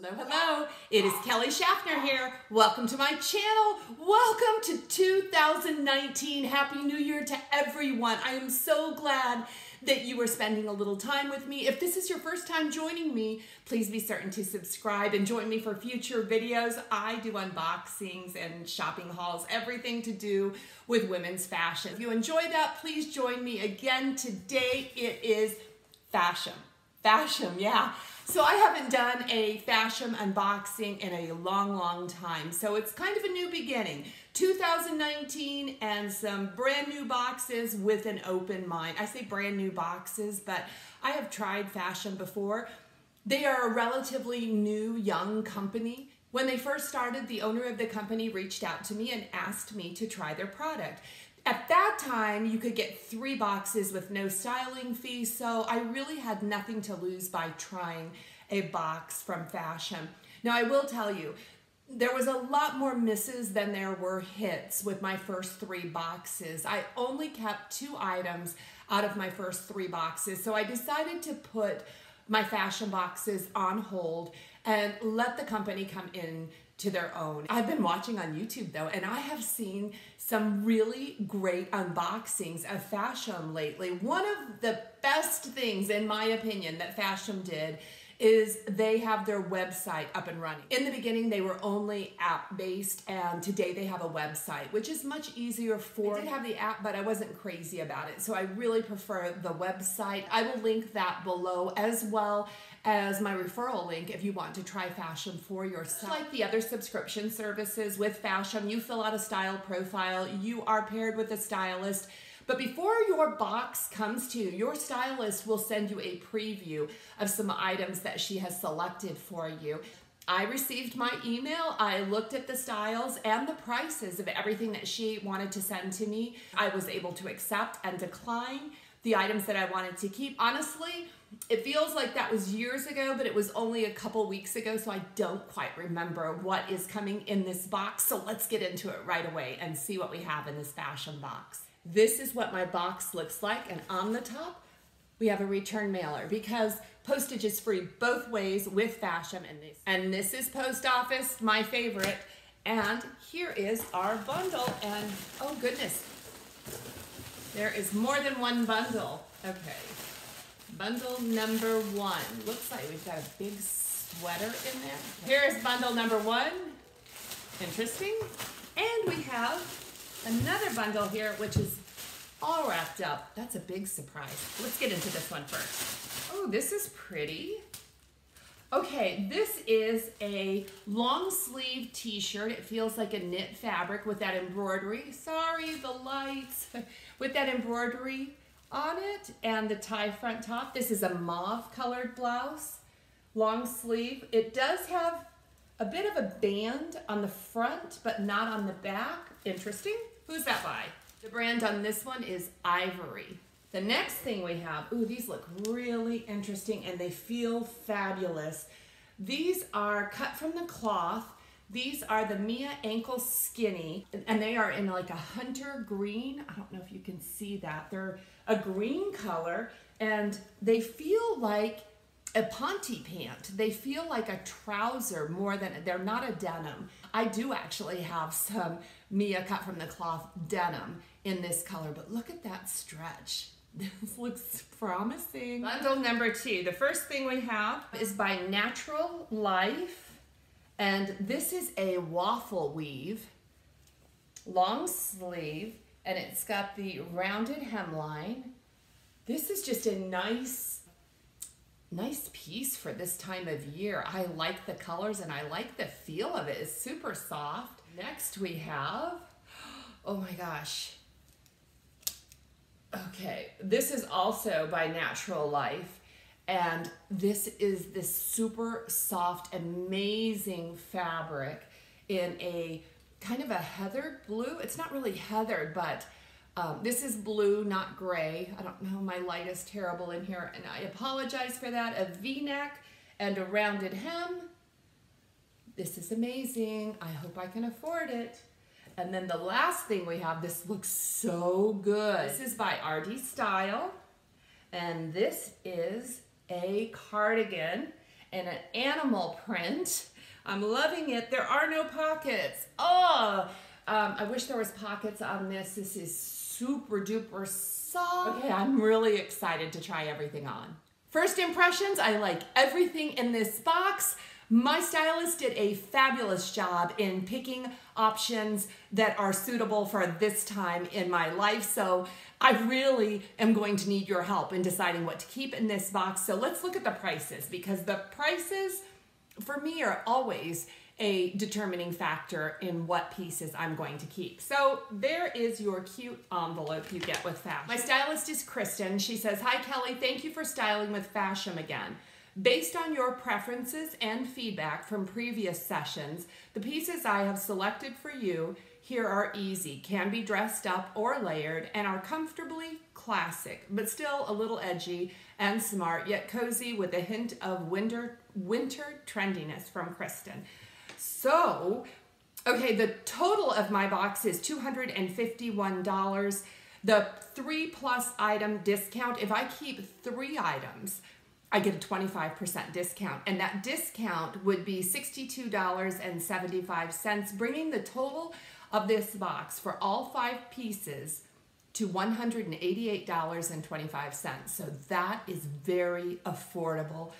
Hello, hello. It is Kelly Shaffner here. Welcome to my channel. Welcome to 2019. Happy New Year to everyone. I am so glad that you are spending a little time with me. If this is your first time joining me, please be certain to subscribe and join me for future videos. I do unboxings and shopping hauls, everything to do with women's fashion. If you enjoy that, please join me again. Today it is Fashom. Fashom, yeah. So I haven't done a Fashom unboxing in a long time. So it's kind of a new beginning. 2019 and some brand new boxes with an open mind. I say brand new boxes, but I have tried Fashom before. They are a relatively new, young company. When they first started, the owner of the company reached out to me and asked me to try their product. At that time, you could get 3 boxes with no styling fee, so I really had nothing to lose by trying a box from Fashom. Now, I will tell you, there was a lot more misses than there were hits with my first 3 boxes. I only kept 2 items out of my first 3 boxes, so I decided to put my Fashom boxes on hold and let the company come in to their own. I've been watching on YouTube though, and I have seen some really great unboxings of Fashom lately. One of the best things, in my opinion, that Fashom did is they have their website up and running. In the beginning, they were only app-based, and today they have a website, which is much easier for... I did have the app, but I wasn't crazy about it, so I really prefer the website. I will link that below, as well as my referral link if you want to try Fashom for yourself. Like the other subscription services with Fashom, you fill out a style profile, you are paired with a stylist, but before your box comes to you, your stylist will send you a preview of some items that she has selected for you. I received my email, I looked at the styles and the prices of everything that she wanted to send to me. I was able to accept and decline the items that I wanted to keep. Honestly, it feels like that was years ago, but it was only a couple weeks ago, so I don't quite remember what is coming in this box. So let's get into it right away and see what we have in this Fashom box. This is what my box looks like, and on the top, we have a return mailer because postage is free both ways with Fashom, and this is post office, my favorite. And here is our bundle, and oh goodness, there is more than one bundle. Okay, bundle number 1. Looks like we've got a big sweater in there. Here is bundle number 1. Interesting. And we have another bundle here, which is all wrapped up. That's a big surprise. Let's get into this one first. Oh, this is pretty. Okay, this is a long sleeve t-shirt. It feels like a knit fabric with that embroidery. Sorry, the lights. With that embroidery on it and the tie front top. This is a mauve colored blouse, long sleeve. It does have a bit of a band on the front, but not on the back. Interesting. Who's that by? The brand on this one is Ivory. The next thing we have, ooh, these look really interesting and they feel fabulous. These are cut from the cloth. These are the Mia ankle skinny, and they are in like a hunter green. I don't know if you can see that. They're a green color, and they feel like a ponte pant. They feel like a trouser more than, they're not a denim. I do actually have some Mia cut from the cloth denim in this color, but look at that stretch. This looks promising. Bundle number 2. The first thing we have is by Natural Life, and this is a waffle weave, long sleeve, and it's got the rounded hemline. This is just a nice piece for this time of year. I like the colors and I like the feel of it. It's super soft. Next we have, oh my gosh. Okay, this is also by Natural Life, and this is this super soft, amazing fabric in a kind of a heathered blue. It's not really heathered, but this is blue, not gray. I don't know, my light is terrible in here, and I apologize for that. A V-neck and a rounded hem. This is amazing. I hope I can afford it. And then the last thing we have, this looks so good. This is by RD Style, and this is a cardigan, in an animal print. I'm loving it. There are no pockets. Oh, I wish there was pockets on this. This is super duper soft. Okay, I'm really excited to try everything on. First impressions, I like everything in this box. My stylist did a fabulous job in picking options that are suitable for this time in my life. So I really am going to need your help in deciding what to keep in this box. So let's look at the prices, because the prices for me are always a determining factor in what pieces I'm going to keep. So there is your cute envelope you get with Fashom. My stylist is Kristen. She says, "Hi Kelly, thank you for styling with Fashom again. Based on your preferences and feedback from previous sessions, the pieces I have selected for you here are easy, can be dressed up or layered, and are comfortably classic, but still a little edgy and smart, yet cozy with a hint of winter trendiness from Kristen." So, okay, the total of my box is $251. The 3+ item discount, if I keep 3 items, I get a 25% discount, and that discount would be $62.75, bringing the total of this box for all 5 pieces to $188.25. So that is very affordable,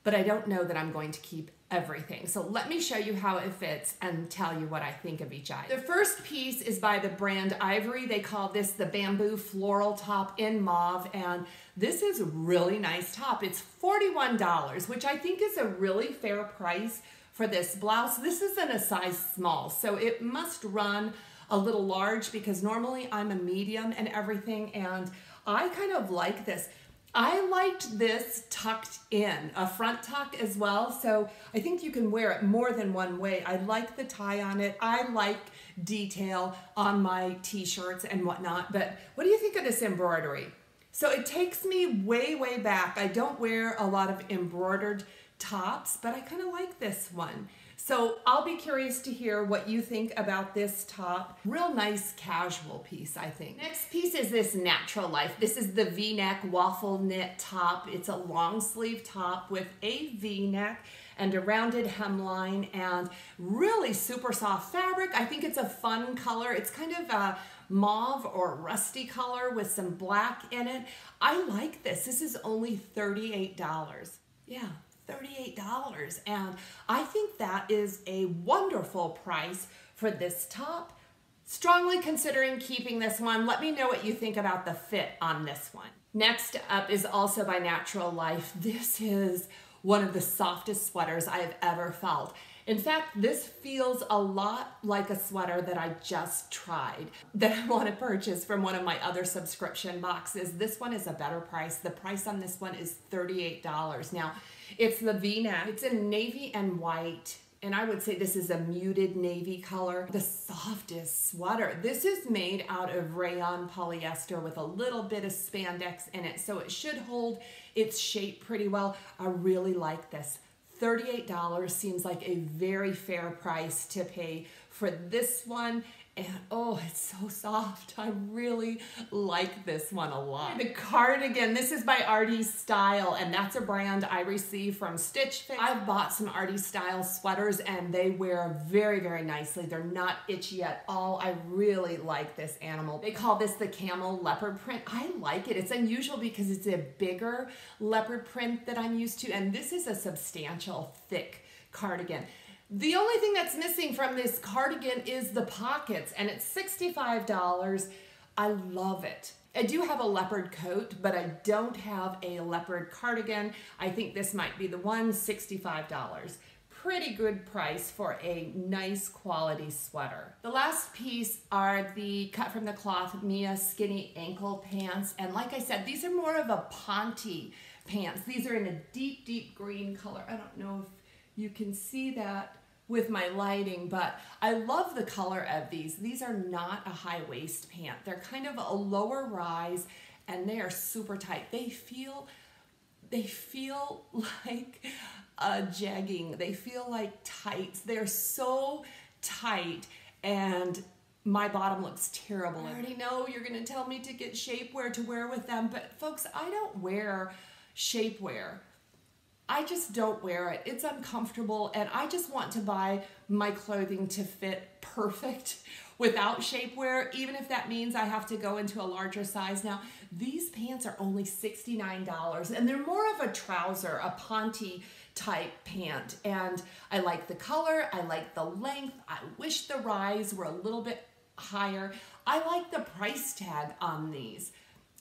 but I don't know that I'm going to keep everything. So let me show you how it fits and tell you what I think of each item. The first piece is by the brand Ivory. They call this the bamboo floral top in mauve, and this is a really nice top. It's $41, which I think is a really fair price for this blouse. This is in a size small, so it must run a little large because normally I'm a medium and everything, and I kind of like this. I liked this tucked in, a front tuck as well, so I think you can wear it more than one way. I like the tie on it. I like detail on my t-shirts and whatnot, but what do you think of this embroidery? So it takes me way, way back. I don't wear a lot of embroidered tops, but I kind of like this one. So I'll be curious to hear what you think about this top. Real nice casual piece, I think. Next piece is this Natural Life. This is the V-neck waffle knit top. It's a long sleeve top with a V-neck and a rounded hemline and really super soft fabric. I think it's a fun color. It's kind of a mauve or rusty color with some black in it. I like this. This is only $38. Yeah. $38, and I think that is a wonderful price for this top. Strongly considering keeping this one. Let me know what you think about the fit on this one. Next up is also by Natural Life. This is one of the softest sweaters I have ever felt. In fact, this feels a lot like a sweater that I just tried that I want to purchase from one of my other subscription boxes. This one is a better price. The price on this one is $38. Now, it's the V-neck. It's in navy and white, and I would say this is a muted navy color. The softest sweater. This is made out of rayon polyester with a little bit of spandex in it, so it should hold its shape pretty well. I really like this. $38 seems like a very fair price to pay for this one. And oh, it's so soft. I really like this one a lot. The Cardigan, this is by Artie Style, and that's a brand I received from Stitch Fix. I've bought some Artie Style sweaters and they wear very, very nicely. They're not itchy at all. I really like this animal. They call this the camel leopard print. I like it. It's unusual because it's a bigger leopard print that I'm used to, and this is a substantial, thick cardigan. The only thing that's missing from this cardigan is the pockets, and it's $65. I love it. I do have a leopard coat, but I don't have a leopard cardigan. I think this might be the one, $65. Pretty good price for a nice quality sweater. The last piece are the cut from the cloth Mia skinny ankle pants, and like I said, these are more of a ponte pants. These are in a deep, deep green color. I don't know if you can see that with my lighting, but I love the color of these. These are not a high waist pant. They're kind of a lower rise, and they are super tight. They feel like a jegging. They feel like tights. They're so tight, and my bottom looks terrible. I already know you're gonna tell me to get shapewear to wear with them, but folks, I don't wear shapewear. I just don't wear it. It's uncomfortable, and I just want to buy my clothing to fit perfect without shapewear, even if that means I have to go into a larger size. Now, these pants are only $69, and they're more of a trouser, a ponte type pant, and I like the color, I like the length. I wish the rise were a little bit higher. I like the price tag on these.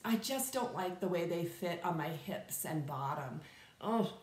I just don't like the way they fit on my hips and bottom. Oh,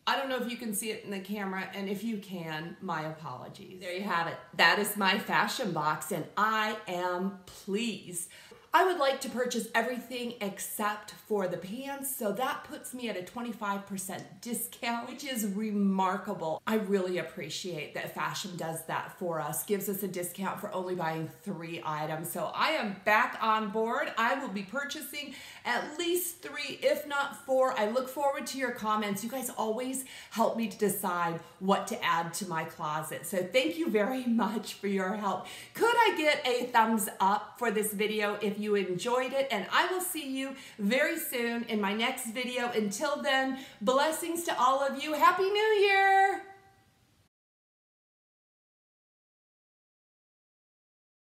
I don't know if you can see it in the camera, and if you can, my apologies. There you have it. That is my fashion box, and I am pleased. I would like to purchase everything except for the pants, so that puts me at a 25% discount, which is remarkable. I really appreciate that Fashom does that for us, gives us a discount for only buying 3 items. So I am back on board. I will be purchasing at least 3, if not 4. I look forward to your comments. You guys always help me to decide what to add to my closet. So thank you very much for your help. Could I get a thumbs up for this video if you enjoyed it? And I will see you very soon in my next video. Until then, blessings to all of you. Happy New Year!